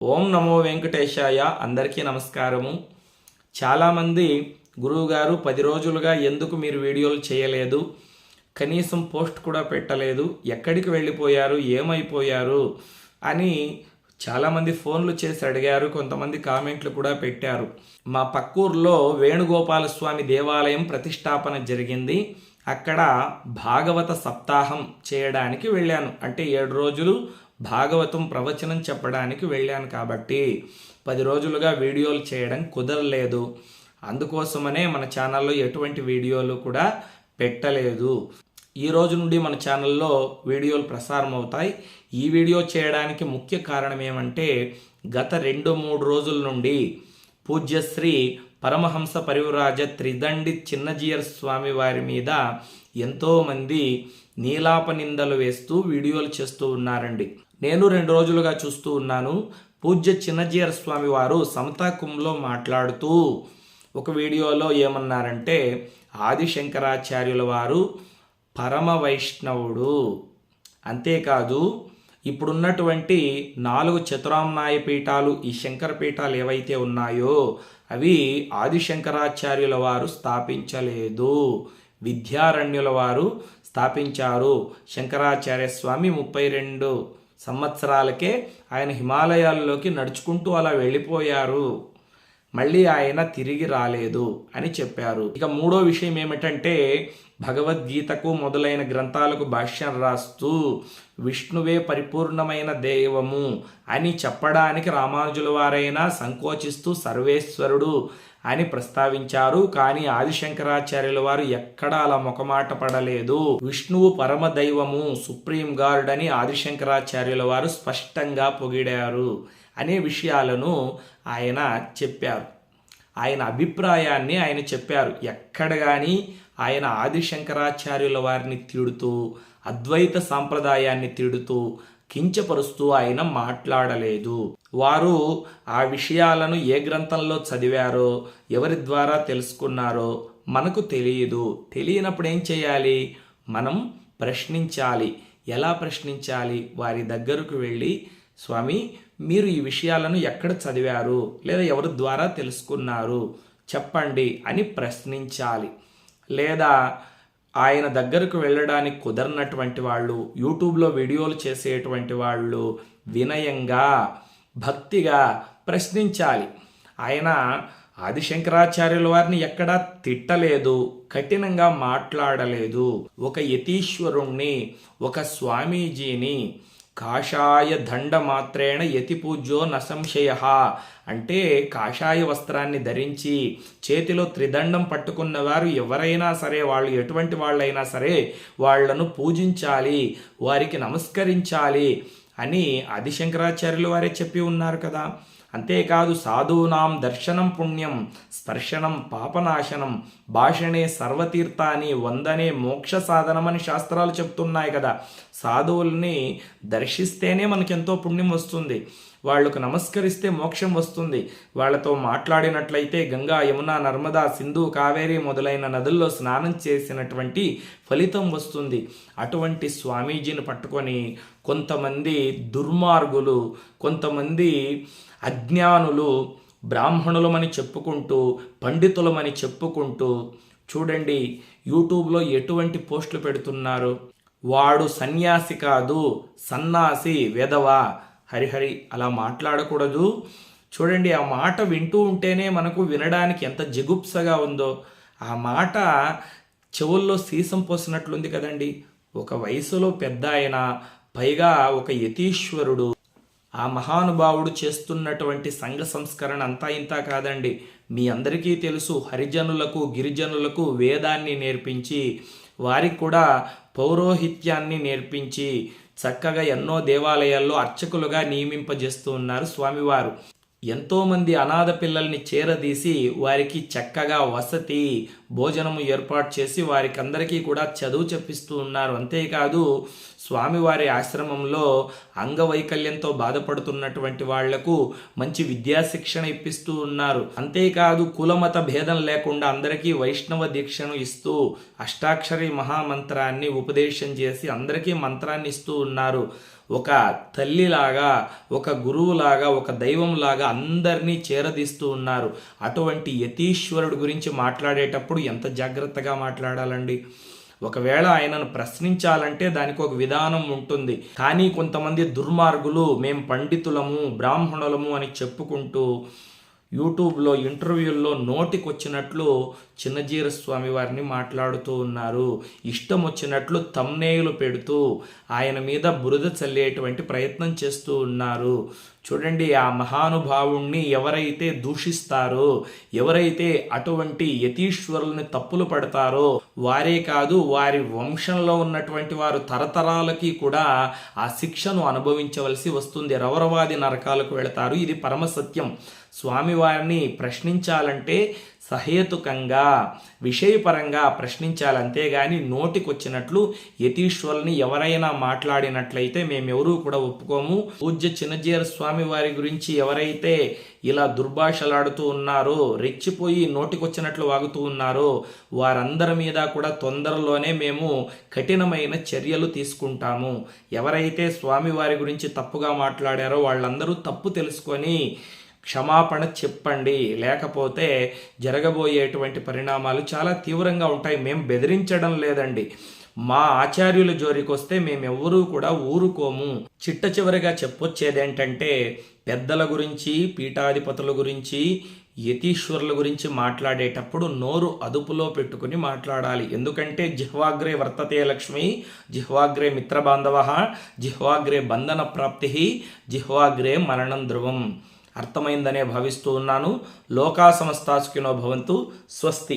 ఓం నమో వెంకటేశాయ. అందరికీ నమస్కారము. చాలామంది గురువుగారు 10 రోజులుగా ఎందుకు మీరు వీడియోలు చేయలేదు, కనీసం పోస్ట్ కూడా పెట్టలేదు, ఎక్కడికి వెళ్ళిపోయారు, ఏమైపోయారు అని చాలామంది ఫోన్లు చేసి అడిగారు. కొంతమంది కామెంట్లు కూడా పెట్టారు. మా పక్కూర్లో వేణుగోపాలస్వామి దేవాలయం ప్రతిష్టాపన జరిగింది. అక్కడ భాగవత సప్తాహం చేయడానికి వెళ్ళాను. అంటే 7 రోజులు భాగవతం ప్రవచనం చెప్పడానికి వెళ్ళాను కాబట్టి 10 రోజులుగా వీడియోలు చేయడం కుదరలేదు. అందుకోసమనే మన ఛానల్లో ఎటువంటి వీడియోలు కూడా పెట్టలేదు. ఈ రోజు నుండి మన ఛానల్లో వీడియోలు ప్రసారం అవుతాయి. ఈ వీడియో చేయడానికి ముఖ్య కారణం ఏమంటే, గత 2-3 రోజుల నుండి పూజ్యశ్రీ పరమహంస పరివ్రాజ త్రిదండి చిన్నజీయర్ స్వామి వారి మీద ఎంతోమంది నీలాప నిందలు వేస్తూ వీడియోలు చేస్తూ ఉన్నారండి. నేను 2 రోజులుగా చూస్తూ ఉన్నాను. పూజ్య చిన్నజీయర్ స్వామి వారు సమతాకుంలో మాట్లాడుతూ ఒక వీడియోలో ఏమన్నారంటే, ఆదిశంకరాచార్యుల వారు పరమ వైష్ణవుడు, అంతేకాదు ఇప్పుడున్నటువంటి 4 చతురామ్నాయ పీఠాలు, ఈ శంకర పీఠాలు ఏవైతే ఉన్నాయో అవి ఆదిశంకరాచార్యుల వారు స్థాపించలేదు, విద్యారణ్యుల వారు స్థాపించారు. శంకరాచార్య స్వామి 32 సంవత్సరాలకే ఆయన హిమాలయాల్లోకి నడుచుకుంటూ అలా వెళ్ళిపోయారు, మళ్ళీ ఆయన తిరిగి రాలేదు అని చెప్పారు. ఇక మూడో విషయం ఏమిటంటే, భగవద్గీతకు మొదలైన గ్రంథాలకు భాష్యం రాస్తూ విష్ణువే పరిపూర్ణమైన దైవము అని చెప్పడానికి రామానుజుల వారైనా సంకోచిస్తూ సర్వేశ్వరుడు అని ప్రస్తావించారు. కానీ ఆదిశంకరాచార్యుల వారు ఎక్కడా అలా మొకమాట పడలేదు. విష్ణువు పరమ దైవము, సుప్రీం గాడ్ అని ఆదిశంకరాచార్యుల వారు స్పష్టంగా పొగిడారు అనే విషయాలను ఆయన చెప్పారు. ఆయన అభిప్రాయాన్ని ఆయన చెప్పారు. ఎక్కడ కానీ ఆయన ఆదిశంకరాచార్యుల వారిని తిడుతూ, అద్వైత సాంప్రదాయాన్ని తిడుతూ, కించపరుస్తూ ఆయన మాట్లాడలేదు. వారు ఆ విషయాలను ఏ గ్రంథంలో చదివారో, ఎవరి ద్వారా తెలుసుకున్నారో మనకు తెలియదు. తెలియనప్పుడు ఏం చేయాలి? మనం ప్రశ్నించాలి. ఎలా ప్రశ్నించాలి? వారి దగ్గరకు వెళ్ళి, స్వామి మీరు ఈ విషయాలను ఎక్కడ చదివారు, లేదా ఎవరి ద్వారా తెలుసుకున్నారు చెప్పండి అని ప్రశ్నించాలి. లేదా ఆయన దగ్గరకు వెళ్ళడానికి కుదరనటువంటి వాళ్ళు, యూట్యూబ్లో వీడియోలు చేసేటువంటి వాళ్ళు వినయంగా, భక్తిగా ప్రశ్నించాలి. ఆయన ఆదిశంకరాచార్యుల వారిని ఎక్కడా తిట్టలేదు, కఠినంగా మాట్లాడలేదు. ఒక యతీశ్వరుణ్ణి, ఒక స్వామీజీని కాషాయ దండ మాత్రేణ యతి పూజ్యో నసంశయ అంటే, కాషాయ వస్త్రాన్ని ధరించి చేతిలో త్రిదండం పట్టుకున్నవారు ఎవరైనా సరే, వాళ్ళు ఎటువంటి వాళ్ళైనా సరే వాళ్లను పూజించాలి, వారికి నమస్కరించాలి అని ఆదిశంకరాచార్యులు వారే చెప్పి ఉన్నారు కదా. అంతేకాదు, సాధూనాం దర్శనం పుణ్యం, స్పర్శనం పాపనాశనం, భాషణే సర్వతీర్థాన్ని, వందనే మోక్ష సాధనమని శాస్త్రాలు చెప్తున్నాయి కదా. సాధువుల్ని దర్శిస్తేనే మనకెంతో పుణ్యం వస్తుంది, వాళ్లకు నమస్కరిస్తే మోక్షం వస్తుంది, వాళ్లతో మాట్లాడినట్లయితే గంగా, యమున, నర్మదా, సింధు, కావేరి మొదలైన నదుల్లో స్నానం చేసినటువంటి ఫలితం వస్తుంది. అటువంటి స్వామీజీని పట్టుకొని కొంతమంది దుర్మార్గులు, కొంతమంది అజ్ఞానులు బ్రాహ్మణులమని చెప్పుకుంటూ, పండితులమని చెప్పుకుంటూ, చూడండి యూట్యూబ్లో ఎటువంటి పోస్టులు పెడుతున్నారు. వాడు సన్యాసి కాదు, సన్నాసి, వెధవా. హరిహరి అలా మాట్లాడకూడదు. చూడండి, ఆ మాట వింటూ ఉంటేనే మనకు వినడానికి ఎంత జిగుప్సగా ఉందో. ఆ మాట చెవుల్లో సీసం పోసినట్లుంది కదండి. ఒక వయసులో పెద్ద ఆయన, పైగా ఒక యతీశ్వరుడు, ఆ మహానుభావుడు చేస్తున్నటువంటి సంఘ సంస్కరణ అంతా ఇంత కాదండి. మీ అందరికీ తెలుసు, హరిజనులకు, గిరిజనులకు వేదాన్ని నేర్పించి, వారికి కూడా పౌరోహిత్యాన్ని నేర్పించి చక్కగా ఎన్నో దేవాలయాల్లో అర్చకులుగా నియమింపజేస్తూ ఉన్నారు స్వామివారు. ఎంతోమంది అనాథ పిల్లల్ని చేరదీసి వారికి చక్కగా వసతి, భోజనము ఏర్పాటు చేసి వారికి అందరికీ కూడా చదువు చెప్పిస్తూ ఉన్నారు. అంతేకాదు, స్వామివారి ఆశ్రమంలో అంగవైకల్యంతో బాధపడుతున్నటువంటి వాళ్లకు మంచి విద్యాశిక్షణ ఇప్పిస్తూ ఉన్నారు. అంతేకాదు, కులమత భేదం లేకుండా అందరికీ వైష్ణవ దీక్షను ఇస్తూ అష్టాక్షరి మహామంత్రాన్ని ఉపదేశం చేసి అందరికీ మంత్రాన్ని ఇస్తూ ఉన్నారు. ఒక తల్లిలాగా, ఒక గురువులాగా, ఒక దైవంలాగా అందరినీ చేరదీస్తూ ఉన్నారు. అటువంటి యతీశ్వరుడు గురించి మాట్లాడేటప్పుడు ఎంత జాగ్రత్తగా మాట్లాడాలండి. ఒకవేళ ఆయనను ప్రశ్నించాలంటే దానికి ఒక విధానం ఉంటుంది. కానీ కొంతమంది దుర్మార్గులు మేం పండితులము, బ్రాహ్మణులము అని చెప్పుకుంటూ యూట్యూబ్లో ఇంటర్వ్యూల్లో నోటికొచ్చినట్లు చిన్నజీర స్వామి వారిని మాట్లాడుతూ ఉన్నారు. ఇష్టం వచ్చినట్లు థంబ్నెయిల్ పెడుతూ ఆయన మీద బురద చల్లేటువంటి ప్రయత్నం చేస్తూ ఉన్నారు. చూడండి, ఆ మహానుభావుణ్ణి ఎవరైతే దూషిస్తారో, ఎవరైతే అటువంటి యతీశ్వరుల్ని తప్పులు పడతారో వారే కాదు, వారి వంశంలో ఉన్నటువంటి వారు తరతరాలకి కూడా ఆ శిక్షను అనుభవించవలసి వస్తుంది. రౌరవాది నరకాలకు వెళతారు. ఇది పరమసత్యం. స్వామివారిని ప్రశ్నించాలంటే సహేతుకంగా, విషయపరంగా ప్రశ్నించాలి. అంతేగాని నోటికొచ్చినట్లు యతీశ్వరుని ఎవరైనా మాట్లాడినట్లయితే మేమెవరూ కూడా ఒప్పుకోము. పూజ్య చిన్నజీర స్వామి వారి గురించి ఎవరైతే ఇలా దుర్భాషలాడుతూ ఉన్నారో, రెచ్చిపోయి నోటికొచ్చినట్లు వాగుతూ ఉన్నారో వారందరి మీద కూడా తొందరలోనే మేము కఠినమైన చర్యలు తీసుకుంటాము. ఎవరైతే స్వామివారి గురించి తప్పుగా మాట్లాడారో వాళ్ళందరూ తప్పు తెలుసుకొని క్షమాపణ చెప్పండి. లేకపోతే జరగబోయేటువంటి పరిణామాలు చాలా తీవ్రంగా ఉంటాయి. మేము బెదిరించడం లేదండి. మా ఆచార్యుల జోలికి వస్తే మేమెవ్వరూ కూడా ఊరుకోము. చిట్ట చివరిగా చెప్పొచ్చేది ఏంటంటే, పెద్దల గురించి, పీఠాధిపతుల గురించి, యతీశ్వరుల గురించి మాట్లాడేటప్పుడు నోరు అదుపులో పెట్టుకుని మాట్లాడాలి. ఎందుకంటే జిహ్వాగ్రే వర్తతే లక్ష్మి, జిహ్వాగ్రే మిత్రబాంధవ, జిహ్వాగ్రే బంధన ప్రాప్తి, జిహ్వాగ్రే మరణం ధ్రువం. అర్థమైందనే భావిస్తూ ఉన్నాను. లోకా సమస్తా సుఖినో భవంతు. స్వస్తి.